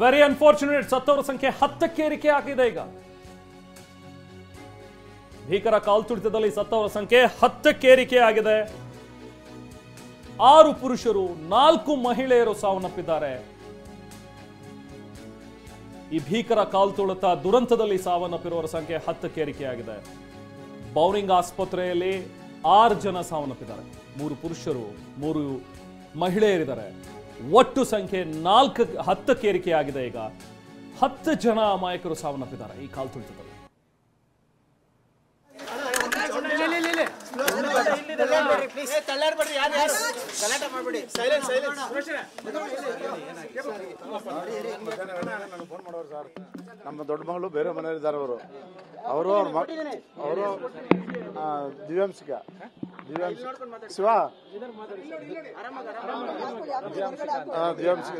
Very unfortunate, ಸತ್ತವರ ಸಂಖ್ಯೆ 10ಕ್ಕೆ ಏರಿಕೆ ಆಗಿದೆ. ಈಗ ಭೀಕರ ಕಾಲ್ತುಳಿತದಲ್ಲಿ ಸತ್ತವರ ಸಂಖ್ಯೆ 10ಕ್ಕೆ ಏರಿಕೆ ಆಗಿದೆ. 6 ಪುರುಷರು 4 ಮಹಿಳೆಯರು ಸಾವನ್ನಪ್ಪಿದ್ದಾರೆ. ಈ ಭೀಕರ ಕಾಲ್ತುಳಿತ ದುರಂತದಲ್ಲಿ ಸಾವನ್ನಪ್ಪಿರುವವರ ಸಂಖ್ಯೆ 10ಕ್ಕೆ ಏರಿಕೆಯಾಗಿದೆ. ಬೌರಿಂಗ್ ಆಸ್ಪತ್ರೆಯಲ್ಲಿ 6 ಜನ ಸಾವನ್ನಪ್ಪಿದ್ದಾರೆ. 3 ಪುರುಷರು 3 ಮಹಿಳೆಯರಿದ್ದಾರೆ. ಒಟ್ಟು ಸಂಖ್ಯೆ 10ಕ್ಕೆ ಏರಿಕೆಯಾಗಿದೆ. ಈಗ 10 ಜನ ಅಮಾಯಕರು ಸಾವನ್ನಪ್ಪಿದ್ದಾರೆ ಈ ಕಾಲ್ತುಳಿತದಲ್ಲಿ. ನಮ್ಮ ದೊಡ್ಡ ಮಗಳು ಬೇರೆ ಮನೆಯಲ್ಲಿದ್ದಾರೆ. ಅವರು ದಿವ್ಯಾಂಶಿಕ ಶಿವ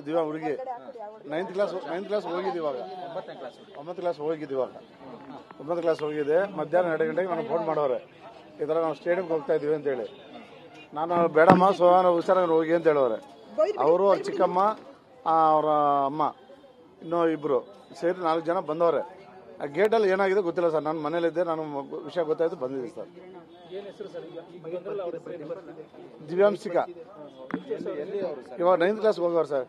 ದಿವ್ಯಾ ಹುಡುಗಿ 9th ಕ್ಲಾಸ್ ಹೋಗಿದ್ದು ಇವಾಗ. 9th ಕ್ಲಾಸ್ ಹೋಗಿದೆ. ಮಧ್ಯಾಹ್ನ 2 ಗಂಟೆಗೆ ನನಗೆ ಫೋನ್ ಮಾಡೋರೆ, ಈ ಥರ ನಾವು ಸ್ಟೇಡಿಯಂಗೆ ಹೋಗ್ತಾ ಇದೀವಿ ಅಂತೇಳಿ. ನಾನು ಬೇಡಮ್ಮ ಸೋನ ಹುಷಾರಾಗಿ ಹೋಗಿ ಅಂತ ಹೇಳೋರೆ. ಅವರು ಅವ್ರ ಚಿಕ್ಕಮ್ಮ ಅವರ ಅಮ್ಮ ಇನ್ನೂ 2 ಸೇರಿ 4 ಜನ ಬಂದವ್ರೆ. ಆ ಗೇಟಲ್ಲಿ ಏನಾಗಿದೆ ಗೊತ್ತಿಲ್ಲ ಸರ್. ನಾನು ಮನೇಲಿದ್ದೆ, ನಾನು ವಿಷಯ ಗೊತ್ತಾಯ್ತು ಬಂದಿದ್ದೆ ಸರ್. ದಿವ್ಯಾಂಶಿಕ ಇವಾಗ 9th ಕ್ಲಾಸ್ ಹೋಗೋರು ಸರ್.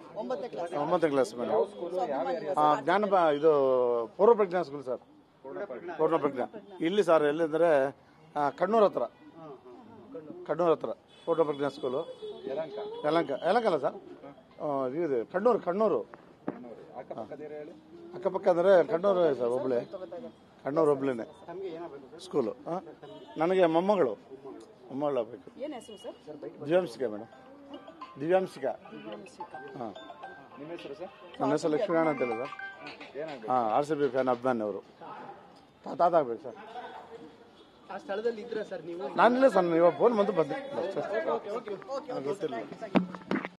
9th ಕ್ಲಾಸ್ ಮೇಲೆ ಜ್ಞಾನ ಇದು ಪೂರ್ವ ಪ್ರಜ್ಞಾ ಸ್ಕೂಲ್ ಸರ್. ಪೂರ್ಣ ಪ್ರಜ್ಞಾ ಇಲ್ಲಿ ಸರ್. ಎಲ್ಲಿಂದರೆ ಕಣ್ಣೂರ್ ಹತ್ರ ಪೂರ್ಣ ಪ್ರಜ್ಞಾ ಸ್ಕೂಲು. ಯಲಂಕ ಅಲ್ಲ ಸರ್, ಇದು ಕಣ್ಣೂರು ಅಕ್ಕಪಕ್ಕ ಅಂದರೆ ಕಣ್ಣೂರು ಸರ್. ಕಣ್ಣೂರು ಒಬ್ಳೇನೆ ಸ್ಕೂಲು. ನನಗೆ ಮೊಮ್ಮಗಳು ಬೇಕು. ದಿವ್ಯಾಂಶಿಕ ಮೇಡಮ್, ದಿವ್ಯಾಂಶಿಕ. ಹಾಂ, ನನ್ನ ಹೆಸರು ಲಕ್ಷ್ಮೀನಾರಾಯಣ ಅಂತೇಳಿ ಸರ್. ಹಾಂ, RCB ಫ್ಯಾನ್ ಅಭಿಮಾನಿ ಅವರು. ತಾತ ಆಗ್ಬೇಕು ಸರ್. ನಾನಿಲ್ಲ ಸರ್, ಇವಾಗ ಫೋನ್ ಬಂದು ಗೊತ್ತಿಲ್ಲ.